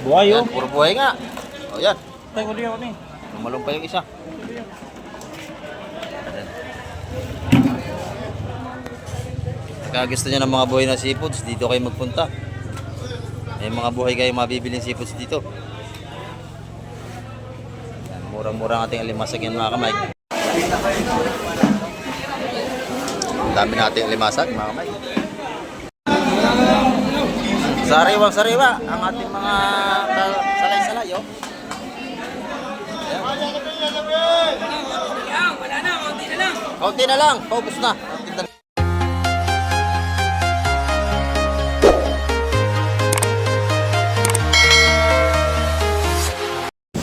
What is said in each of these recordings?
Buhay Yan, oh. puro buhay nga. O yan. Tay, uli ako ni. Lumalong pa yung isa. Kaya gusto nyo ng mga buhay na seafoods, dito kayo magpunta. May mga buhay kayo mabibiling seafoods dito. Yan, murang-murang ating alimasag yan mga kamay. Ang dami nating alimasag mga kamay. Sariwang-sariwa ang ating mga salay-salay oh. Wala na, konti na lang. Kaunti na lang, paubos na.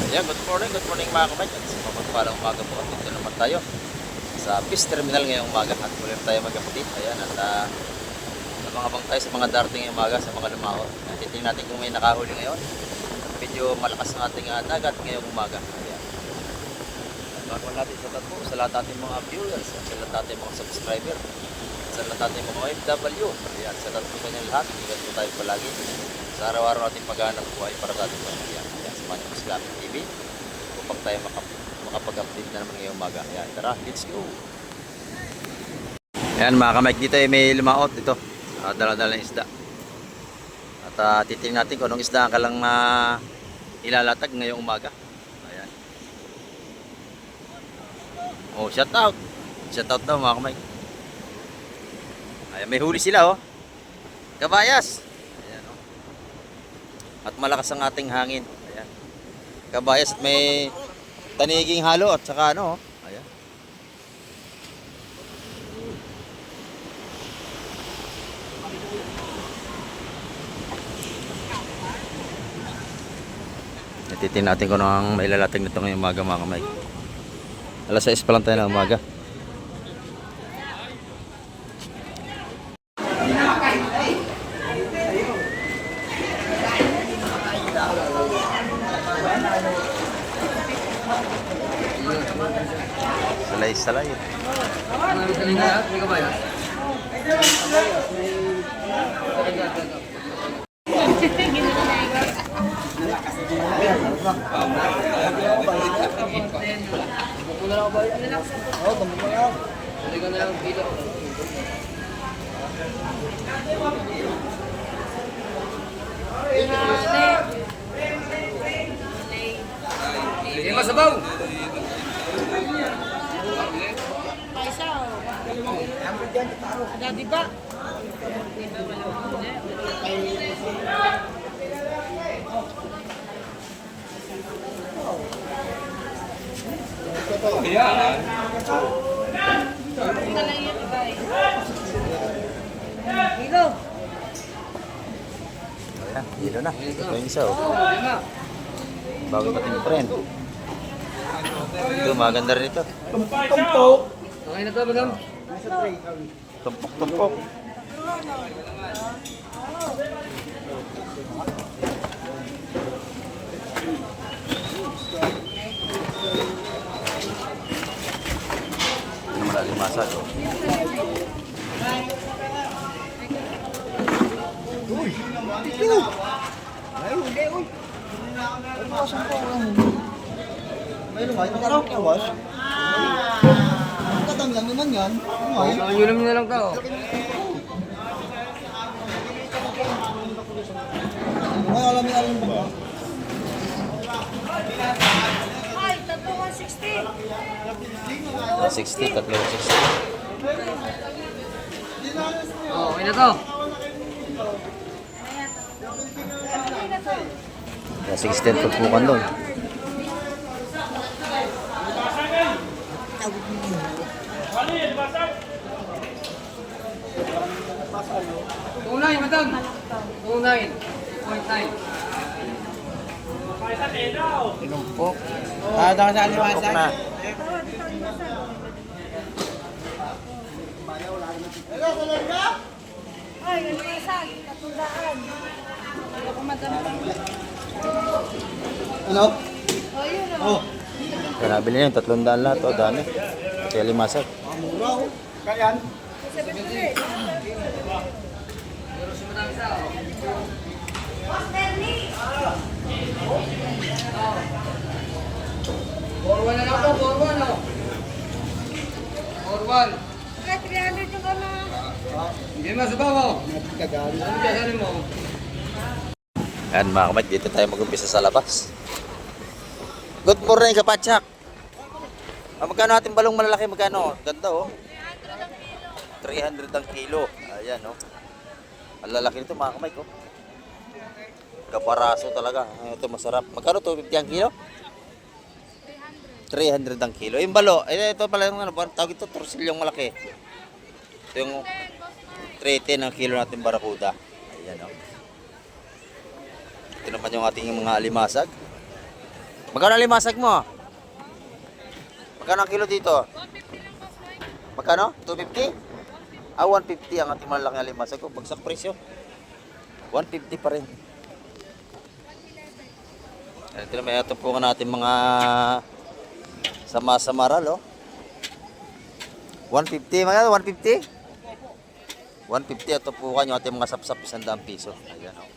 Yeah, good morning mga kamay. Sa mapagpalang umaga po at dito naman tayo sa Peace Terminal ngayong umaga at muli tayo mag-update. Ayan, at abang-abang tayo sa mga darating ngayong umaga, sa mga lumaot. Titingnan natin kung may nakahuli ngayon. Medyo malakas ng ating dagat ngayong umaga. Ayan. At natin sa tato, sa lahat ating mga viewers, sa lahat ating mga subscriber, sa lahat ating mga OFW. Ayan, sa tato sa inyo lahat, ingat po tayo palagi sa araw-araw nating paghahanap buhay para sa ating pamilya. Ayan, sa mga Islamic TV upang tayo makapag-update na naman ngayong umaga. Ayan, tara, let's go! Ayan mga kamay, dito ay may lumaot ito. Dala-dala ng isda. At titingnan natin kung anong isda ka lang ilalatag ngayong umaga. Ayan. Oh, shout out. Shout out daw mga kamay. Ayan, may huli sila oh. Kabayas. Ayan oh. At malakas ang ating hangin. Ayan. Kabayas at may taniging halo at saka ano oh. Ayan. Titingnan natin kung ano ang mailalatag nito ngayong umaga mga kamay. Alas 6 pa lang tayo ng umaga. Salay-salay. Hindi masabaw. Ada di ba? Kilo. Ayan, hilo na. Ito yung isa oh. Bago pating friend. Ito, maganda rin ito. Tumpok. Okay na to, madam. Tumpok-tumpok. Ano malalim masag oh. Mayroon ba? Ito araw kawas? Ang katang lang naman yan. Yun na lang tao. Ay, alam ba? Ay, tatlo 160. 60, tatlo 60. Oh, okay na to. Kasi extend pagpukan doon. Tunay, madam. Tunay. 2.9. Tinumpok. Tada ka sa aliwasan. na. Ay, yung isang, katundaan. Hindi ako madami. Ano? Oh, yun Oh. Kaya nabili niya yung 300 lahat. O, dami. Kaya limasag. Mura oh. Kayan. Pero si madam isa. ba sa bawo? Kagali. Ano kasanin mo? Ayan mga kamay, dito tayo mag-umpisa sa labas. Good morning, Kapatsak. Magkano ating balong malalaki? Magkano? Ganda oh. 300 ang kilo. Ayan oh. Ang lalaki nito mga kamay ko. Kaparaso talaga. Ito masarap. Magkano 250 ang kilo? 300 ang kilo. Yung balo, ito pala yung ano, tawag ito, torsilyong malaki. Ito yung 310 ang kilo natin barakuda. Ayan oh. Ito naman yung ating mga alimasag. Magkano alimasag mo? Magkano ang kilo dito? 150 lang boss, Mike. Magkano? 250? 150 ang ating malaking alimasag ko. Bagsak presyo. 150 pa rin. Ito naman ito po natin mga sama-samaral, oh. 150, magkano? 150? 150 ito po yung ating mga sapsap 100 piso. Ayan, oh.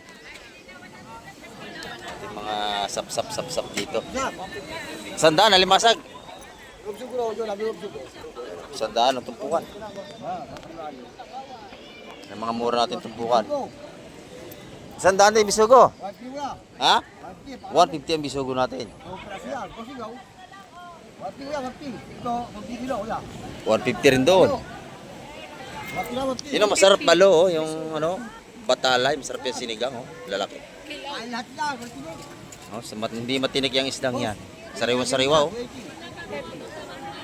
Ating mga sapsap dito. 100 alimasag. Loob siguro, yun. Loob siguro. 100 ang tumpukan. Yung mga mura natin tumpukan. 100 din bisugo. Ha? 150 ang bisugo natin. 150 rin doon. Yun ang masarap balo, oh. Yung ano, batalay, masarap yung sinigang, oh. Lalaki. Oh, hindi matinik yung isdang yan. Sariwa-sariwa, oh.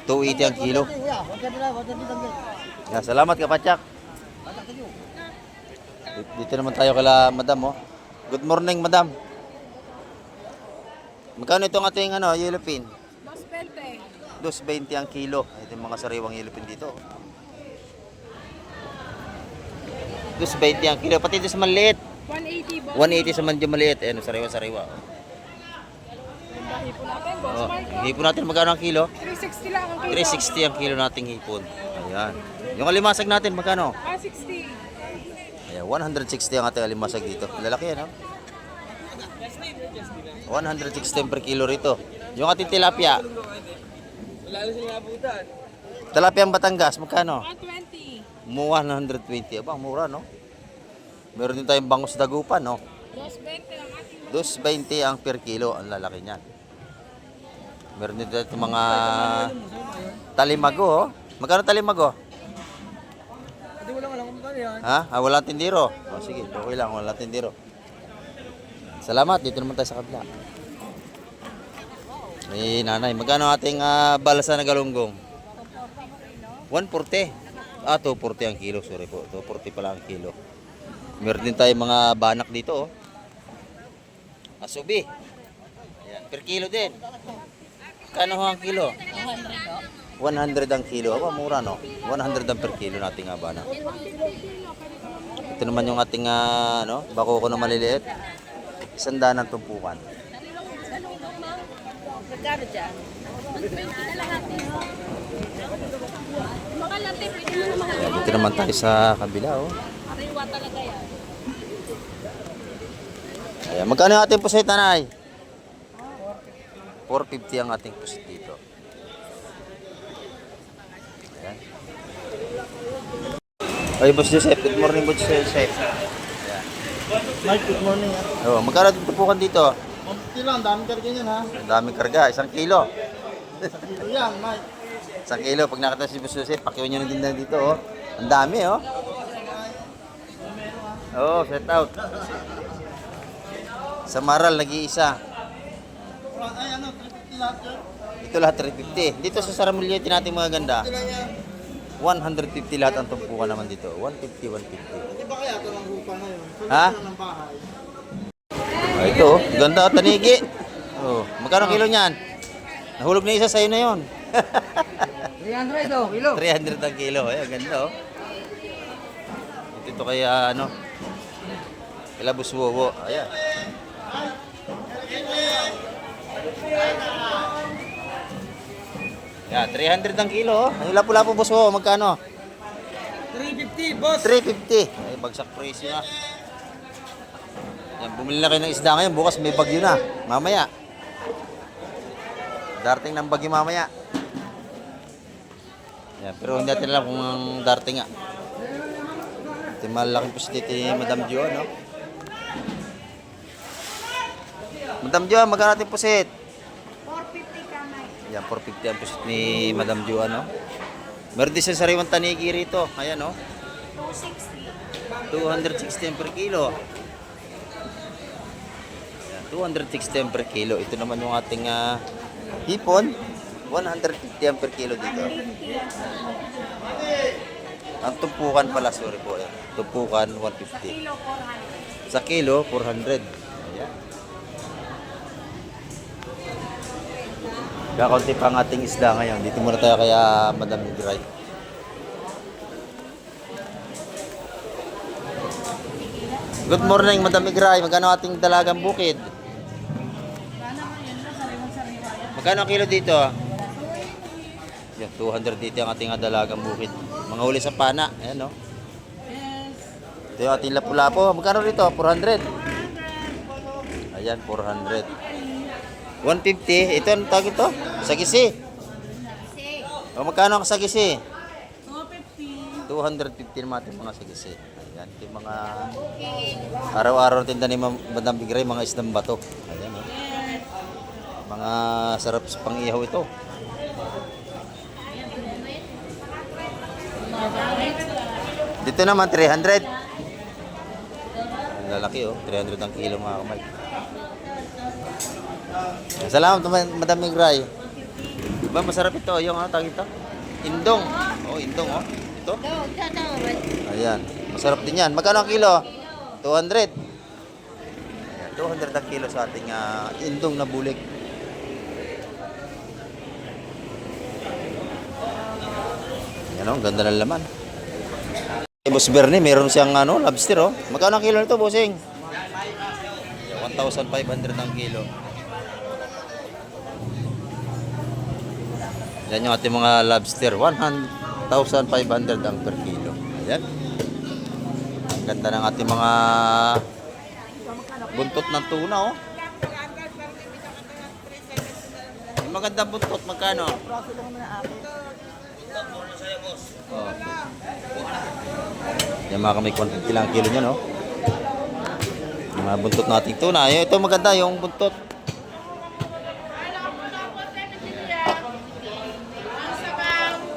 280 ang kilo. Yeah, salamat Kapatsak. Dito naman tayo kala Madam, oh. Good morning, Madam. Magkano itong ating ano, yellow pin? 220. 220 ang kilo. Ito yung mga sariwang yellow pin dito. 220 ang kilo. Pati ito sa maliit. 180 boss. 180 sa medyo maliit. Ayan, sariwa-sariwa. Ang hipon natin, boss Oh, Mike. hipon natin magkano ang kilo? 360 lang ang kilo. 360 ang kilo nating hipon. Ayan. Yung alimasag natin magkano? 160. Ayan, 160 ang ating alimasag dito. Lalaki yan, oh. 160 per kilo rito. Yung ating tilapia. Tilapia ang Batangas, magkano? 120. 120. Aba, mura, no? Meron din tayong bangus dagupan, no? 220 ang ating 220 ang per kilo. Ang lalaki niyan. Meron din tayo mga talimago, oh. Magkano talimago? Hindi wala kung magkano yan. Ha? Walang tindiro. O, sige, okay lang. Walang tindiro. Salamat. Dito naman tayo sa kabila. May nanay. Magkano ating balasa na galunggong? 140. 240 ang kilo. Sorry po. 240 pala ang kilo. Meron din tayo mga banak dito, oh. Asubi. Ayan. Per kilo din. Kano ang kilo? 100 ang kilo. Aba, mura, no? 100 ang per kilo nating banak. Ito naman yung ating ano, bako ko na maliliit. 100 ang tumpukan. Magkano dyan? 120 na lahat. Mga lati, pwede na naman. Dito naman tayo sa kabila, oh. Ariwa talaga yan. Ayan, magkano yung ating pusit, nanay? 450 ang ating pusit dito. Ayan. Ay, Boss Joseph. Good morning, Boss Joseph. Ayan. Mike, good morning. Oh, magkano yung tumpukan dito? 150 lang, dami karga niyan ha. Ang daming karga. 1 kilo. Sa kilo yan, Mike. 1 kilo. Pag nakita si Boss Joseph, pakiwan nyo ng tindahan dito, oh. Ang dami, oh. Oh, set out. Sa Maral, nag-iisa. Ay, ano, 350 lahat yan. Ito lahat 350. Dito sa Saramulete natin mga ganda, 150 lahat ang tumpukan naman dito. 150, 150. Di ba kaya ito ng lupa ngayon? Ha? Ito ng bahay. Ito, oh. Ganda, tanigi. Oh, magkano kilo niyan? Nahulog na isa sa'yo na yon. 300 ito, kilo. 300 ang kilo. Ay, ganda, oh. Ito kaya, ano, kila Buswowo. Ayan. Yan, 300 ang kilo, oh. Ang lapo-lapo, Buswowo, magkano? 350, boss. 350. Ay, bagsak presyo na. Yan, bumili na kayo ng isda ngayon. Bukas may bagyo na. Mamaya. Darting ng bagyo mamaya. Yan, pero hindi natin alam kung ang darting nga. Ito yung malaking pusit dito ni Madam Jo, no? Madam Jo, magkano natin pusit? 450 kamay. Yan, 450 ang pusit ni Madam Jo, no? Meron din sa sariwang tanigi rito. Ayan, no? 260. 260 per kilo. Ayan, 260 per kilo. Ito naman yung ating hipon. 150 per kilo dito. Ang tumpukan pala, sorry po. Ayan. Tumpukan, 150. Kilo 400. Sa kilo, 400. Ayan. Kakaunti pa ang ating isda ngayon. Dito muna tayo kaya Madam Igray. Good morning, Madam Igray. Magkano ating dalagang bukid? Magkano ang kilo dito? Yan, 200 dito ang ating dalagang bukid. Mga huli sa pana. Ayan, no? Ito yung ating lapu-lapo. Magkano rito? 400. Ayan, 400. 150. Ito, ang tawag ito? Sagisi. O, magkano ang sagisi? 250. 250 naman ating mga sagisi. Ayan, ito yung mga araw-araw tinda ni Madam Igray, mga isdang bato. Ayan, o. Mga sarap sa pang-ihaw ito. Dito naman, 300. Ang lalaki, oh. 300 ang kilo, mga kamay. Salamat, Madam Igray. Diba, masarap ito. Yung tawag ito? Indong. Oh, indong, oh. Ito. Ayan. Masarap din yan. Magkano ang kilo? 200. Ayan, 200 ang kilo sa ating indong na bulik. Ayan, oh. Ganda ng laman. Boss Bernie, meron siyang lobster, oh. Magkano ang kilo nito, bossing? 1,500 ang kilo. Yan yung ating mga lobster. 1,500 ang per kilo. Ayan. Ang ganda ng ating mga buntot ng tuna, oh. Yung maganda buntot, magkano? Oh. Yan mga kamay, 150 lang kilo niya, no? Yung mga buntot nating tuna. Ito maganda, yung buntot.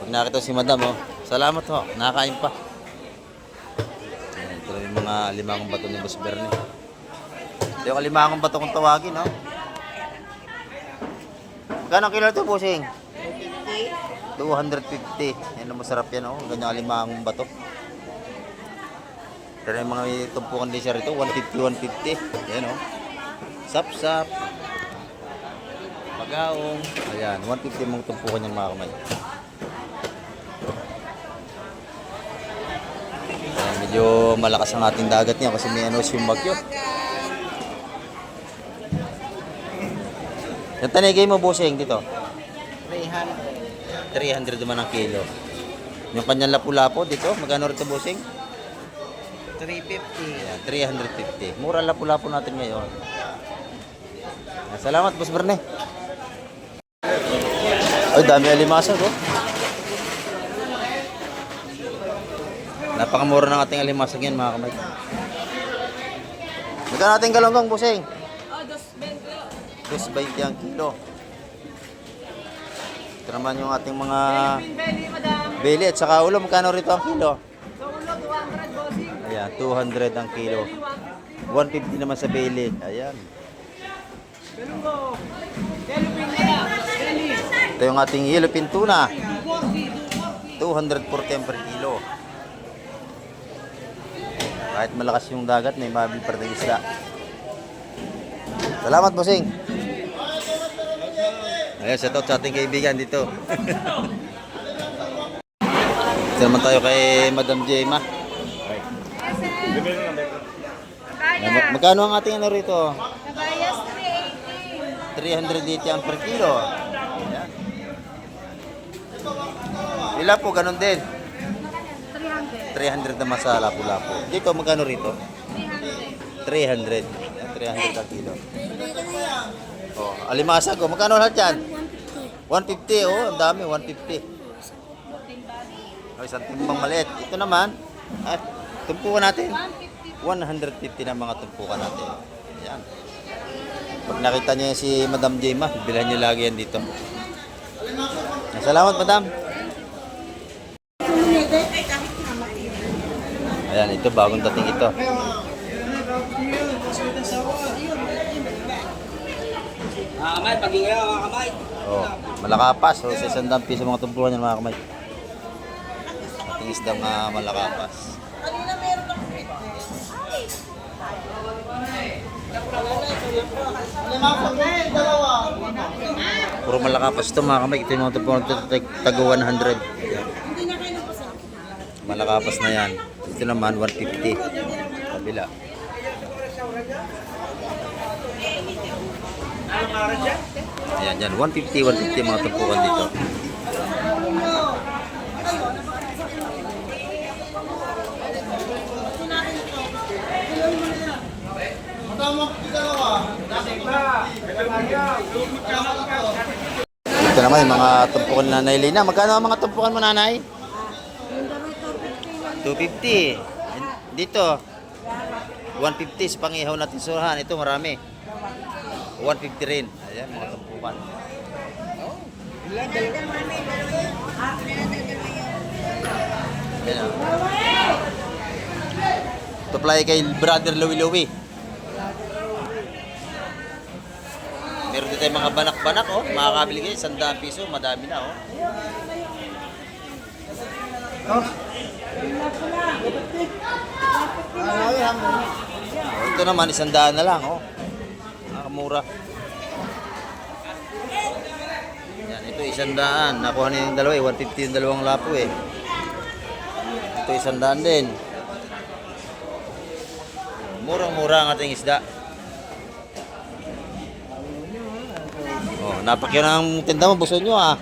Pag nakita si Madam, oh. Salamat, ho. Nakakain pa. Ayan, ito yung mga limangong bato ni Boss Bernie. Ito yung limangong bato kung tawagin, no? Magkano kilo ito, bossing? 250. Yan ang masarap yan, oh. Ganyan limangong bato. Pero yung mga tumpukan din siya rito, 150, 150. Ayan, oh. Sap-sap. Pagaong. Ayan, 150 mga tumpukan yung mga kamay. Ayan, medyo malakas ang ating dagat niya kasi may yung bagyo. Yung tanigay mo, bossing, dito? 300 naman ang kilo. Yung kanyang lapu-lapo dito, magkano rito, bossing? 350. Ayan, 350. Mura lapu-lapo natin ngayon. Ayan, salamat, Boss Bernie. Ay, dami alimasag, oh. Napakamura ng ating alimasag yan, mga kamay. Magkano natin galonggong, bossing? 220 ang kilo. Ito naman yung ating mga beli at saka ulo. Magkano rito ang kilo? Ayan, 200 ang kilo. 150 naman sa beli. Ayan. Ito yung ating yellowfin tuna. 240 per kilo. Kahit malakas yung dagat, may mabil pa rin isda. Salamat, bossing. Ayan, shout out sa ating kaibigan dito. Ito naman tayo kay Madam Jema. Magkano ang ating rito? Nabayas 380. 380 ang per kilo. Ayan. Ila po, ganun din. 300 naman sa lapu-lapu. Dito, magkano rito? 300. 300 ang kilo. Oh, alimasag ko. Magkano lahat yan? 150. Oh, ang dami. 150. Oh, isang timbang maliit. Ito naman. tumpukan natin. 150 na mga tumpukan natin. Ayan. Pag nakita niyo yan si Madam Jema, bilhan niyo lagi yan dito. Salamat, Madam. Ayan, ito bagong dating ito. Mga kamay, paging kayo mga kamay. Oh, malakapas. So, sa 100 piso mga tumpukan yan mga kamay. Ating isdang malakapas. Puro malakapas ito mga kamay. Ito yung mga tumpukan tago 100. Malakapas na yan. Ito naman 150. Kabila. Ayan, yan. 150 mga tumpukan dito. Ito naman yung mga tumpukan ni Nanay Lina. Magkano ang mga tumpukan mo, Nanay? 250. Dito 150 sa pangihaw natin surahan. Ito marami. 150 rin. Ayan, mga tumpukan. Ayan. Ito play kay Brother Louie Louie. Meron din tayong mga banak-banak, oh. Makakabili kayo, 100 piso. Madami na, oh. Ito naman, 100 na lang, oh. Nakamura. Yan, ito 100. Nakuha na yung dalawa, 150 yung dalawang lapo, eh. Ito 100 din. Murang-mura ang ating isda. Oh, napakyo ng tinda mo, buso nyo, ah.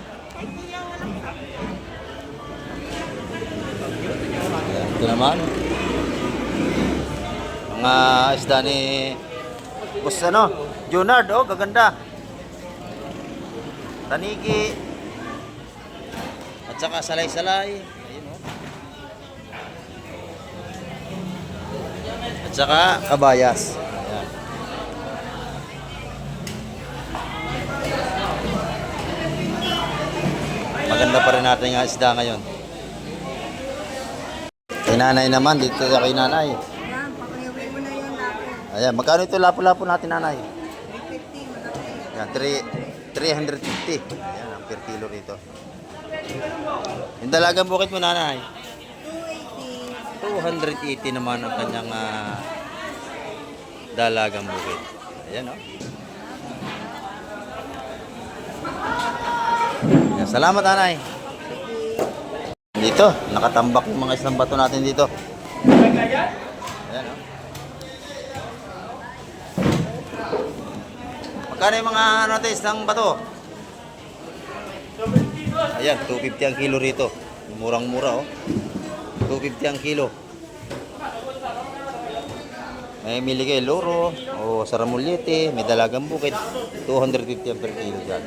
Ito naman. Mga isda ni Boss Junard, oh, gaganda. Tanigi. At saka salay-salay. Ayun, oh. At saka kabayas. Ayan. Maganda pa rin natin ang isda ngayon. Kay Nanay naman, dito sa kay Nanay. Ayan, magkano ito lapo-lapo natin, Nanay? 350. Ayan, 350. Ayan, ang per kilo rito. Yung dalagang bukit mo, Nanay? 280 naman ang kanyang dalagang bukit. Ayan, oh. Ayan, salamat, Nanay. Dito, nakatambak yung mga isang bato natin dito. Ayan, oh. Magkano yung mga natin isang bato? Ayan, 250 ang kilo rito. Murang-mura, oh. 250 ang kilo. May mili kayo loro o saramulyete, may dalagang bukid. 250 ang per kilo dyan.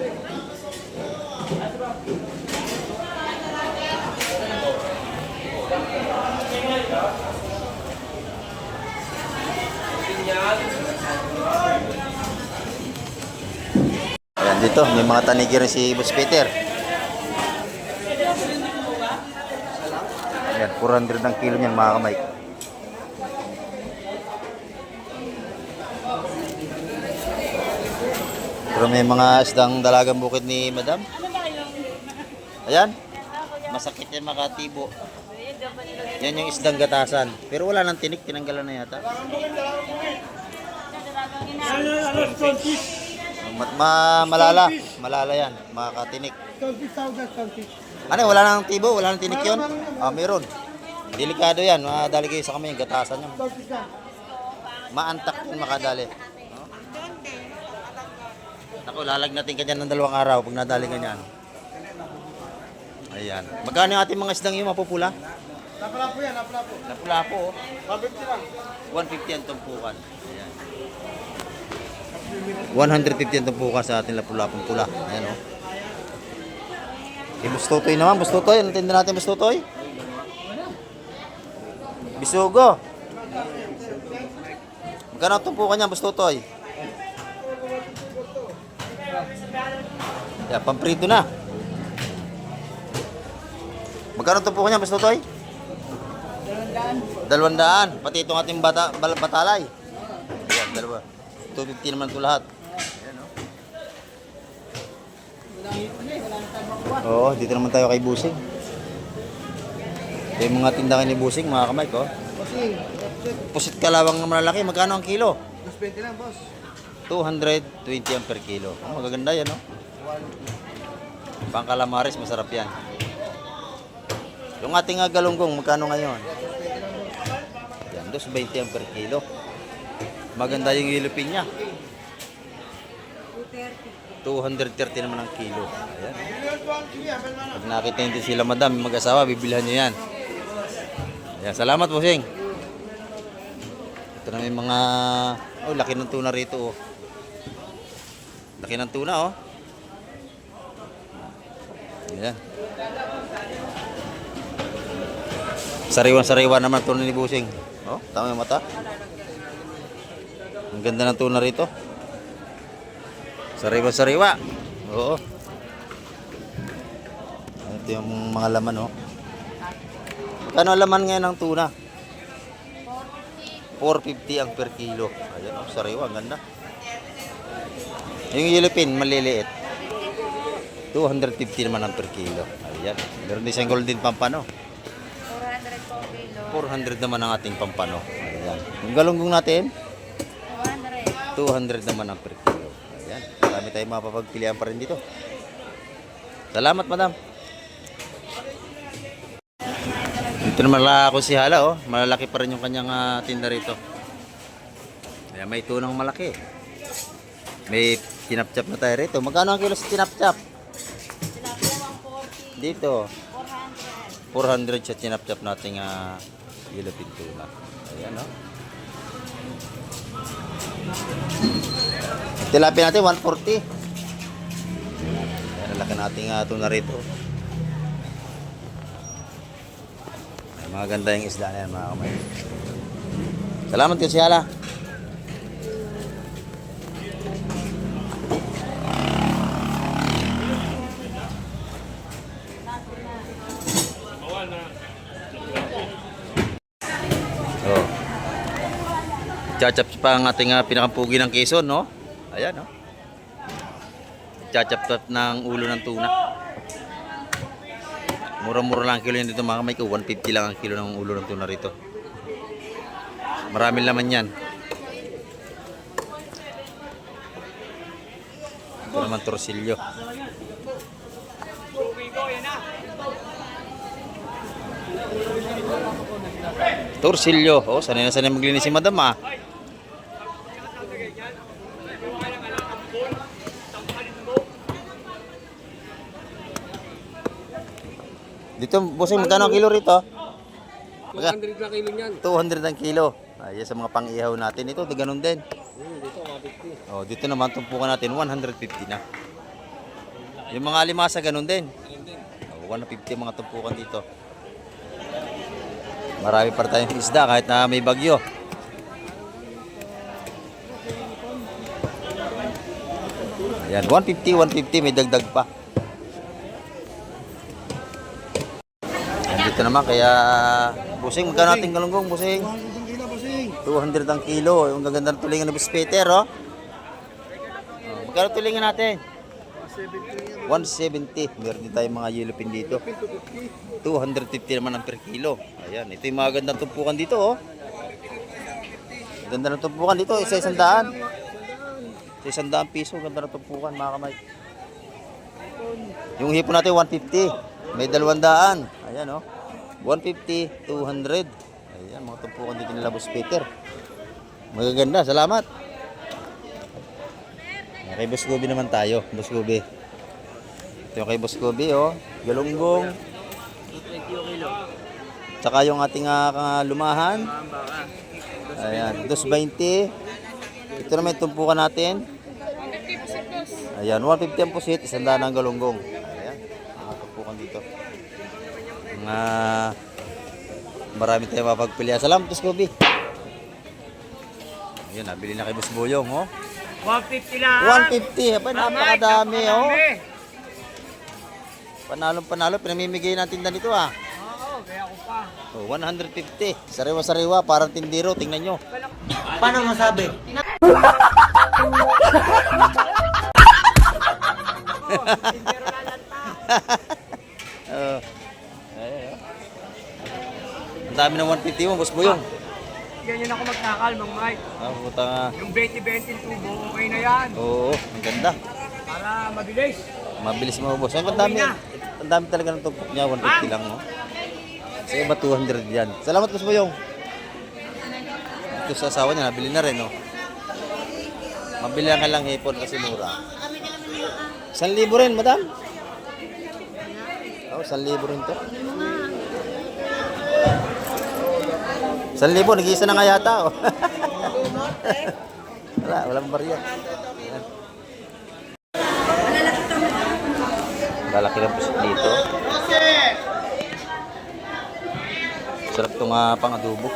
Ayan, dito may mga tanigi rin si Boss Peter. Ayan, 400 ang kilo niyan mga kamay. Pero may mga isdang dalagang bukid ni Madam. Ayan, masakit yan makatibo. Yan yung isdang gatasan. Pero wala nang tinik, tinanggalan na yata. Malala yan, makakatinik. Ano, wala nang tibo, wala nang tinik yun? Ah, meron. Delikado yan, madali kayo sa kamay yung gatasan yun. Maantak yun makadali. Ako, lalagnatin ka dyan ng 2 araw pag nadali ka dyan. Ayan. Magkano yung ating mga isdang yung mapupula? Napulapo yan, napulapo. Napulapo, oh. 150 lang. 150 ang tumpukan. Ayan. 150 ang tumpukan sa ating lapulapong pula. Ayan, oh. Bustotoy naman, Bustotoy. Ano tinda natin, Bustotoy? Bisugo. Magkano ang tumpukan niya, Boss Totoy? Yeah, pamprito na. Magkano ang tumpukan niya, Boss Totoy? 200. Pati itong ating batalay. Ayan, dalawa. 250 naman ito lahat. Oo, dito naman tayo kay Busing. Ito yung mga tindahan ni Busing, mga kamay ko. Pusit kalawang na malalaki, magkano ang kilo? 220 lang, boss. 220 ang per kilo. Oh, magaganda yan, no? Pang calamares, masarap yan. Yung ating galunggong, magkano ngayon? Yan, 220 ang per kilo. Maganda yung ilupin niya. 230 naman ang kilo. Ayan. Pag nakita nyo sila madam, mag-asawa, bibilhan nyo yan. Ayan, salamat po, Sing. Ito na may mga... Oh, laki ng tuna rito, oh. Laki ng tuna, oh. Ayan. Sariwan-sariwan naman tuna ni Busing. Oh, tama yung mata. Ang ganda ng tuna rito. Sariwa-sariwa. Oo. Ito yung mga laman, oh. Magkano ang laman ngayon ng tuna? 450 ang per kilo. Ayan, oh, sariwa, ang ganda. Yung yellowfin, maliliit. 250 naman ang per kilo. Ayan. Meron din siyang golden pampano. 400 po kilo. 400 naman ang ating pampano. Ayan. Yung galunggong natin, 200 naman ang per kilo. Ayan. Marami tayong mapapagpilian pa rin dito. Salamat, madam. Dito naman ako si Hala, oh. Malalaki pa rin yung kanyang tinda rito. Ayan, may tunang malaki. May tinapchap na tayo rito. Magkano ang kilo sa tinapchap? Dito. 400 siya tinapchap nating yellowfin tuna. Ayan, oh. Tilapia natin 140. Ayan, laki nating tuna rito. Ay, mga ganda yung isda na yan, mga kamay. Salamat kayo si Hala. Oh. Chachap pa ang ating pinakampugi ng Quezon, no? Ayan, no? Chachap ng ulo ng tuna. Mura-mura lang ang kilo yan dito, mga kamay ko. 150 lang ang kilo ng ulo ng tuna rito. Maraming laman yan. Ito naman torsilyo. Torsilyo. Oh, sanay na sanay maglinis si madam, ah. Dito, bossing, magkano ang kilo rito? 200 na kilo niyan. 200 ang kilo. Ayan, sa mga pang-ihaw natin. Ito, di ganun din. Dito, 150. Oh, dito naman, tumpukan natin, 150 na. Yung mga alimasa, ganun din. Oh, 150 mga tumpukan dito. Marami pa tayong isda kahit na may bagyo. Ayan, 150, may dagdag pa. Dito naman, kaya busing, magkano natin galunggong, busing? 200 ang kilo. Yung gaganda ng tulingan ng Peter, oh. Magkano tulingan natin? 170. Meron din tayong mga yellowfin dito. 250 naman ang per kilo. Ayan, ito yung mga gandang tumpukan dito, oh. Ganda ng tumpukan dito, isa-100. Sa 100 piso, ganda ng tumpukan, mga kamay. Yung hipo natin, 150. May 200. Ayan, oh. 150, 200. Ayan, mga tumpukan dito nila Boss Peter. Magaganda, salamat. Kay Boss Gobi naman tayo, Boss Gobi. Ito yung kay Boss Gobi, oh. Galunggong. 20 kilo. Tsaka yung ating lumahan. Ayan, 220. Ito naman yung tumpukan natin. Ayan, 150 ang pusit, 100 ang galunggong. Ayan, mga tumpukan dito. Mga Marami tayong mapagpilian. Salamat, Scooby. Ayun, nabili na kay Boss Boyong, oh. 150 lang. 150. Aba, napakadami, oh. Panalo, pinamimigay natin tinda nito, ah. Oo, kaya ako pa. Oh, 150. Sariwa-sariwa, parang tindiro. Tingnan nyo. Paano masabi? Oh. Ayun, oh. Ang dami ng 150 mo, Boss Boyong. Ganyan ako magkakal, Mang Mike. Ah, puta nga. Yung 20-20 tubo, okay na yan. Oo, ang ganda. Para mabilis. Mabilis mo, boss. Ang dami. Ang dami talaga ng tugtog niya. 150 lang, no? Sa iba, 200 yan. Salamat, Boss Boyong. Ito sa asawa niya, nabili na rin, no? Mabili lang ka lang hipon kasi mura. 1,000 rin, madam. Oh, 1,000 rin to. 1,000, nag-iisa na nga yata, oh. Walang barya. Lalaki ng pusit dito. Sarap itong pang-adobo.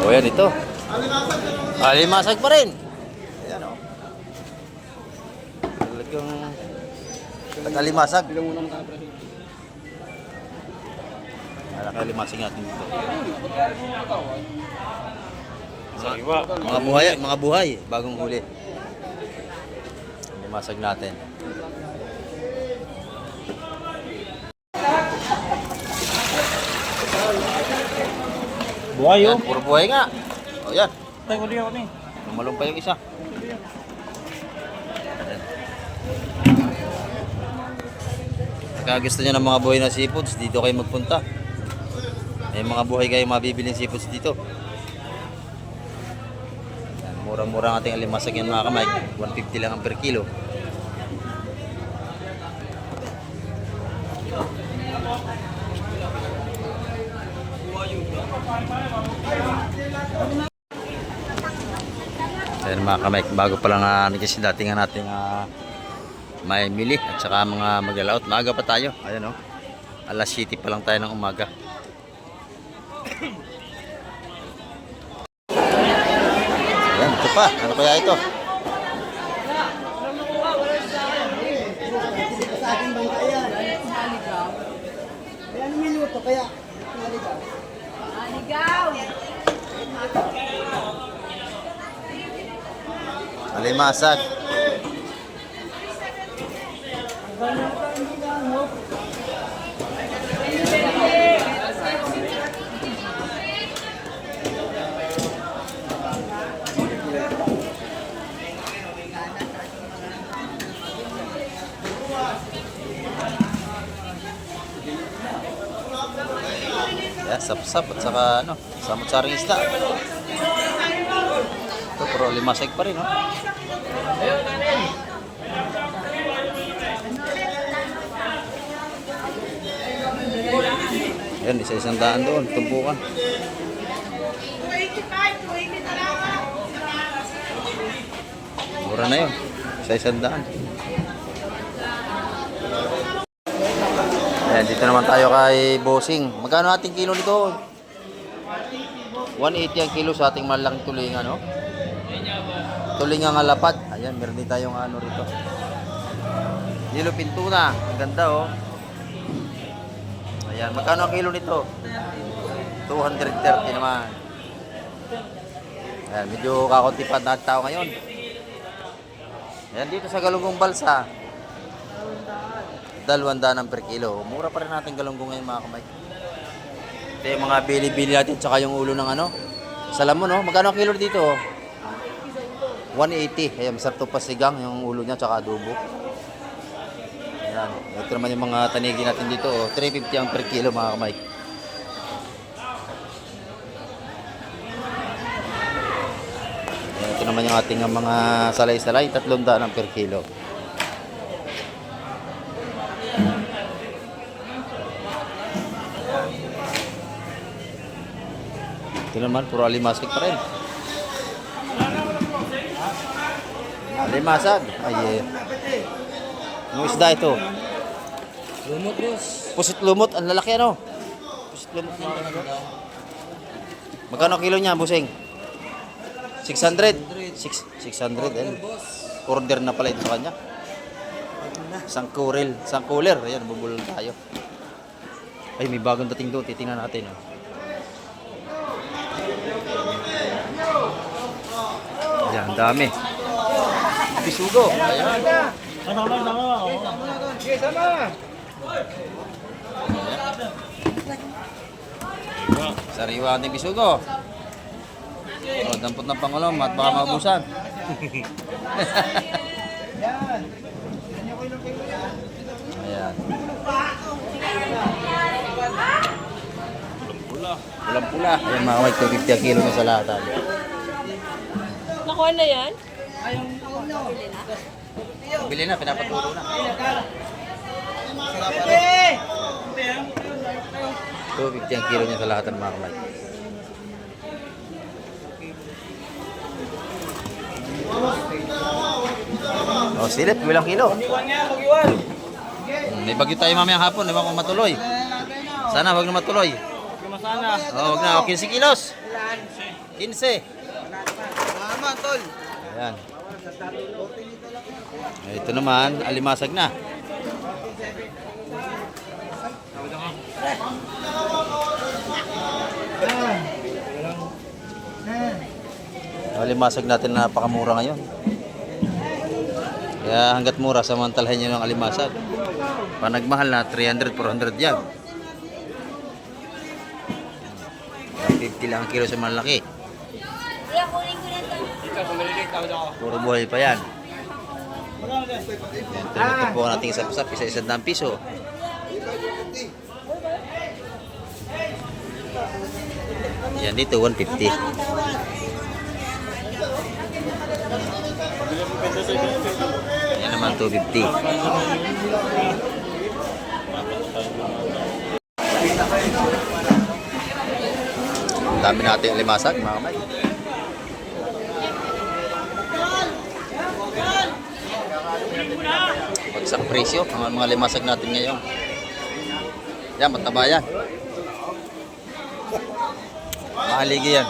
O yan ito. Alimasag pa rin. Ayan o. Talagang tag-alimasag. Alimasag natin dito. Mga buhay, bagong huli. Alimasag natin. Buhay Yan, puro buhay nga. O yan. Tay, huli ako ni. Lumalong pa yung isa. Pagka gusto nyo ng mga buhay na seafoods, dito kayo magpunta. May mga buhay kayo mabibiling seafoods dito. Yan, murang-mura ang ating alimasag yan mga kamay. 150 lang ang per kilo. Ayan mga kamay, bago pa lang kasi dating natin may mili at saka mga maglalaot. Maaga pa tayo. Ayan o. Alas 7 pa lang tayo ng umaga. Ayan, ito pa. Ano kaya ito? Sa aking bangka yan. Kaya ano minuto, kaya naligaw. Aligaw! Alimasag. Yeah, sap-sap at saka ano, samot-saring isda. Ito, pero limasag pa rin, no? Yan, isa-isang daan doon, tumpukan. Mura na yun, isa-isang daan. Ayan, dito naman tayo kay Bossing. Magkano ating kilo nito? 180 ang kilo sa ating malaking tulingan, no? Tulingan nga lapad. Ayan, meron din tayong ano rito. Yellow pintuna. Ang ganda, oh. Ayan, magkano ang kilo nito? 230 naman. Ayan, medyo kakuntipan na tao ngayon. Ayan, dito sa Galunggong Balsa. 200 ang per kilo. Mura pa rin natin galunggong ngayon mga kamay. Ito yung mga bili-bili natin tsaka yung ulo ng ano. Salamon, no? Magkano ang kilo dito? 180. Ayan, masarap to pasigang yung ulo niya tsaka adobo. Ayan. Ito naman yung mga tanigi natin dito. 350 ang per kilo mga kamay. Ayan, ito naman yung ating mga salay-salay. 300 ang per kilo. Ito naman, puro alimasik pa rin. Alimasag. Ay, Anong isda ito? Lumot, boss. Pusit lumot. Ang lalaki ano? Pusit lumot mga kaibigan. Magkano kilo niya, busing? 600? 600. Order na pala ito sa kanya. Isang cooler. Ayan, bubulol tayo. Ay, may bagong dating doon. Titingnan natin. Oh. Ayan, ang dami. Bisugo. Ayan. Sige, sama. Sariwa ang bisugo. Oh, dampot ng pangulong at baka maubusan. Ayan. Pulang-pula. Ayan mga kamay, 250 ang kilo na sa lahat. Nakuha na yan? Bili na, pinapaturo na. 250 ang kilo niya sa lahat ng mga kamay. Oh, silip, bilang kilo. May bagyo tayo mamayang hapon, di ba kung matuloy? Sana wag na matuloy. Oh, wag na, oh, 15 kilos. 15. Salamat, tol. Ayan. Ito naman, alimasag na. Alimasag natin na napakamura ngayon. Kaya hanggat mura, samantalahin nyo ng alimasag. Pag nagmahal na, 300, 400 yan. 50 lang ang kilo sa malaki. Kaya kunin ko na ito. Puro buhay pa yan. Ito po natin isap-isap, isa-100 piso. Yan dito, 150. Yan naman, 250. Ang dami natin limasag, mga kamay. Bagsak presyo ang mga limasag natin ngayon. Yan, mataba yan. Mahaligi yan.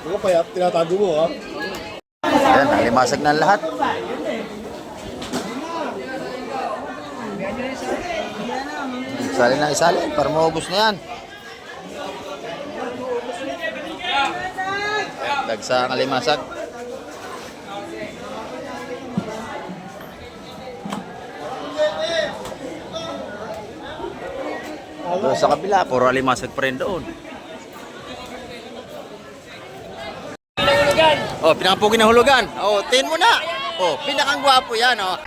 Ano pa yan? Tinatago mo, ha? Yan, nalimasag na lahat. Isali na isali, para maubos na yan. Dagsa ang alimasag. Doon sa kabila, puro alimasag pa rin doon. Oh, pinakapugi ng hulugan. Oh, tingin mo na. Oh, pinakang gwapo yan, oh.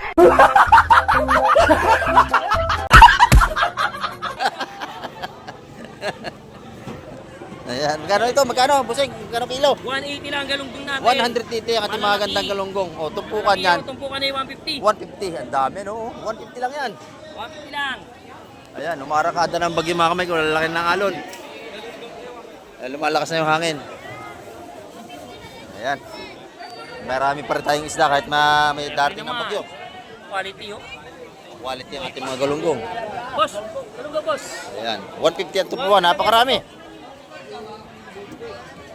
Ayan, magkano ito? Magkano? Busing, magkano kilo? 180 lang ang galunggong natin. 180 ang ating mga gandang galunggong. Oh, tumpukan yan. Tumpukan na yung 150. 150, ang dami, no? 150 lang yan. 150 lang. Ayan, umarakada ng bagyo mga kamay, kung lalaki ng alon. Lumalakas na yung hangin. Ayan. Marami pa rin tayong isda kahit may dating ng bagyo. Quality, oh. Quality ang ating mga galunggong. Boss, galunggo, boss. Ayan, 150 ang tupuan, napakarami.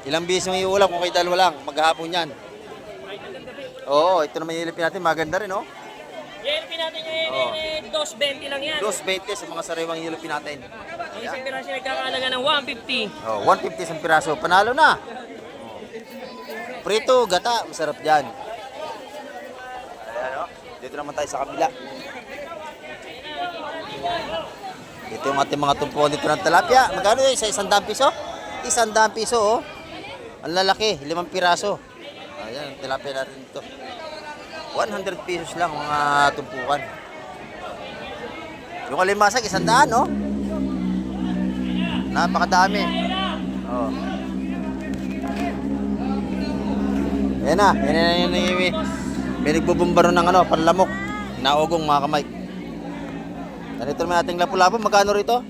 Ilang bisis yung iulap kung kayo dalawa lang, maghapon yan. Oo, ito naman yung ilipin natin, maganda rin, oh. Yelpin natin yung 220 lang yan. 220 sa mga sariwang ilipin natin. Ang isang piraso nagkakalaga ng 150. Oh, 150 isang piraso, panalo na. Prito, gata, masarap dyan. Ayan, oh. Dito naman tayo sa kabila. Ito yung ating mga tumpuan dito ng talapia. Magkano yun? Sa 100 piso? 100 piso, oh. Ang lalaki, 5 piraso. Ayan, ang tilapia natin dito. 100 pesos lang mga tumpukan. Yung alimasag, 100, no? Napakadami. Oh. Ayan na, yan may nagbubumbaro ng ano, panlamok. Naugong mga kamay. Ganito naman ating lapu-lapu. Magkano rito?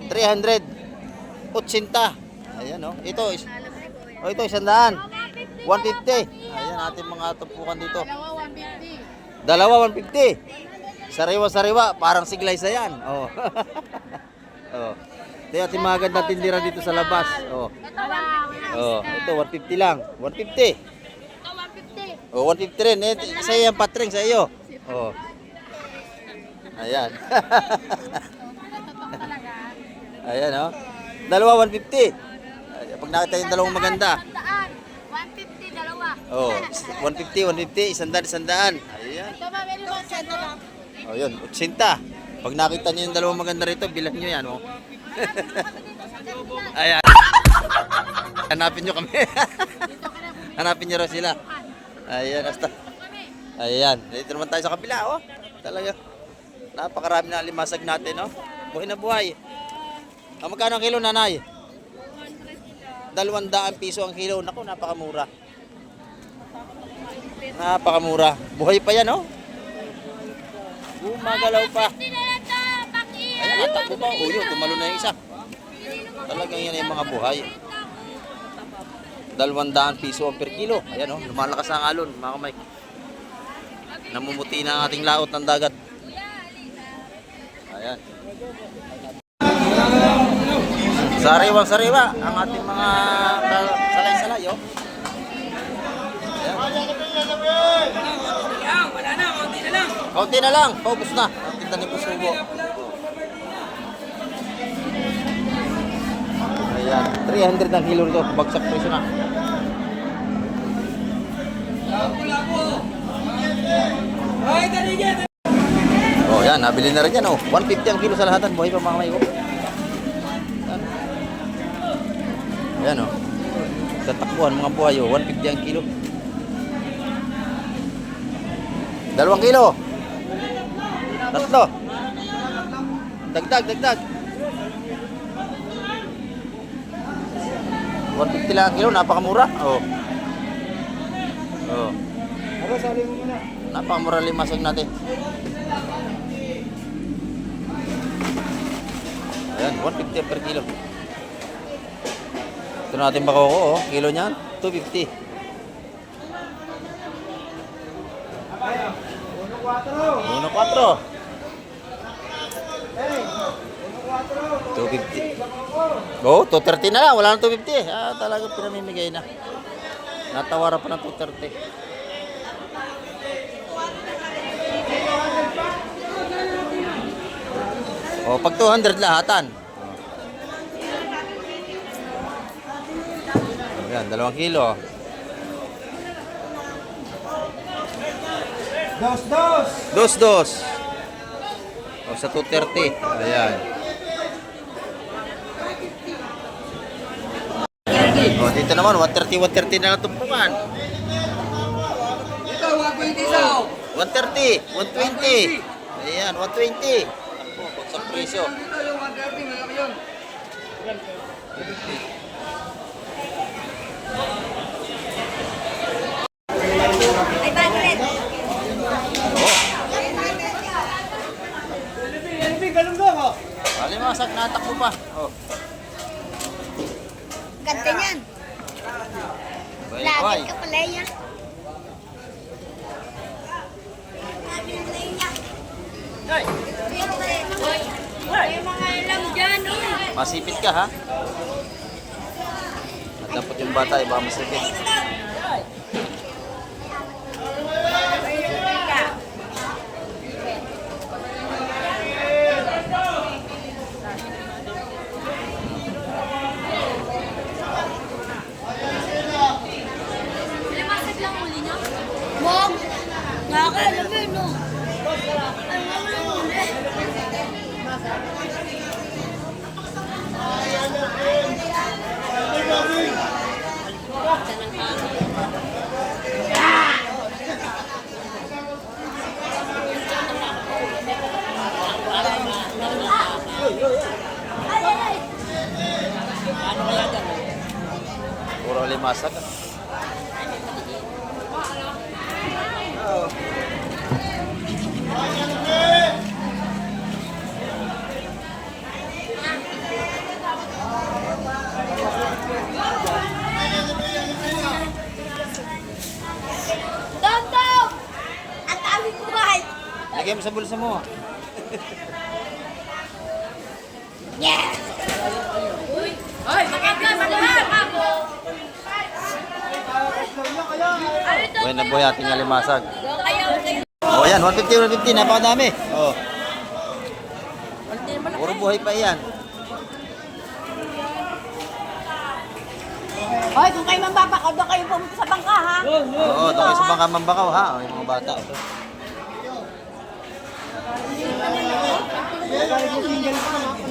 300. 80. Ayan, oh. Ito, ito 100. 150 150. Ayan, ating mga tumpukan dito. Dalawa, 150. Dalawa, 150. Sariwa-sariwa, parang siglay sa yan. Oh. Oh. Ito ating mga gandang tindira dito sa labas. Oh. Oh, ito 150 lang. 150. Ito, 150. Oh, 150 rin. Eh, sa iyo yung patring sa iyo. Oh. Ayan. Totoo talaga. Ayan, oh. Dalawa, 150. Ay, pag nakita yung dalawang maganda. 150, dalawa. Oh, 150, 150, isandaan. Ayan. Ito, mabili mo sa lang. Oh, yun, 80. Pag nakita niyo yung dalawang maganda rito, bilang niyo yan, oh. Ayan. Hanapin niyo kami. Hanapin niyo raw sila. Ayan, hasta. Ayan, dito naman tayo sa kabila, oh. Talaga. Napakarami na limasag natin, oh. Buhay na buhay. Magkano ang kilo, nanay? 200 piso ang kilo. Naku, napakamura. Napakamura. Buhay pa yan, oh. Gumagalaw pa. Ayan, natakbo pa. Oh, yun, tumalo na yung isa. Talagang yan yung mga buhay. 200 piso per kilo. Ayan, oh, lumalakas ang alon, mga kamay. Namumuti na ang ating laot ng dagat. Ayan. Sariwang-sariwa ang ating mga salay-salay, oh. Ayan. Kaunti na lang, paubos na. Ang tinda ni Pusubo. Ayan, 300 ang kilo nito, bagsak presyo na. Oh, yan, nabili na rin yan, oh. 150 ang kilo sa lahatan, buhay pa mga kamay ko. Ayan, oh. Sa takbuhan mga buhay, oh. 150 ang kilo. 2 kilo. 3. Dagdag. 150 lang ang kilo, napakamura. Oh. Oh. Napakamura limasag natin. Ayan, 150 per kilo. Ito natin bakoko, oh. Kilo niyan, 250. 1.4. 250. Oh, 230 na lang. Wala nang 250. Ah, talaga pinamimigay na. Natawaran pa ng 230. Oh, pag 200 lahatan. Ayan, 2 kilo. Dos. O, sa 230. Ayan. O, dito naman, 130 na lang tumpukan. 130, 120. Ayan, 120. Ako, bagsak presyo. Ay, bagret. Alimasag, natakbo pa. Oh. Ganda niyan. Lagit ka pala yan. May mga ilang dyan, oh. Masipit ka, ha? At dapat yung bata, iba masipit. Mom, nakakaalam mo yun, no? Ano mo lang muna? Puro limasag. Lagay mo sa bulsa mo. Hoy, maganda maluhan ako. Ano ito? Buhay na buhay ating alimasag. Ayaw sa'yo. Oh, yan, 150, 150, napakadami. Oh. Puro buhay pa yan. Hoy, kung kayo mambabakaw, doon kayo pumunta sa bangka, ha? Oo, ito kayo sa bangka Mambakaw ha. Oh, yung mga bata. Ito.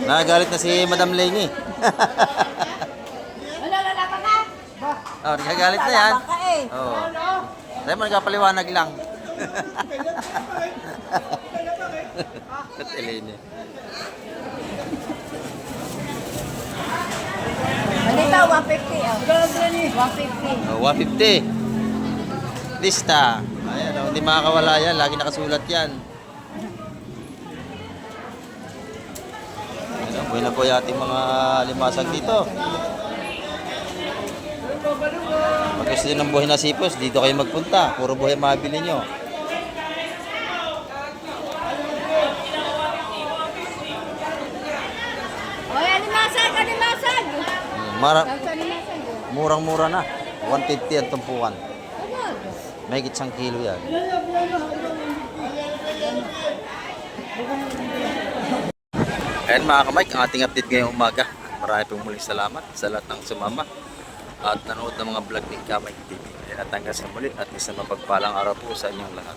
Nagagalit na si Madam Lenny. Wala, lalaban ka? Oh, nagagalit na yan. Bangka eh. Oo. Tayo mo nagkapaliwanag lang. At Eleni. Malita, 150. 150. Oh, 150. Lista. Ayan, oh, hindi makakawala yan. Lagi nakasulat yan. Ayan, buhay na po yung ating mga limasag dito. Pag gusto nyo ng buhay na sipos, dito kayo magpunta. Puro buhay mabili nyo. Hoy, alimasag, alimasag. Alimasag. Murang-mura na. 150 ang tumpukan. May isang kilo yan. Ayan mga kamay, ang ating update ngayong umaga. Marami pong muling salamat sa lahat ng sumama at nanood ng mga vlog ni Kamay TV. Ayan, at hanggang sa muli at isang mapagpalang araw po sa inyong lahat.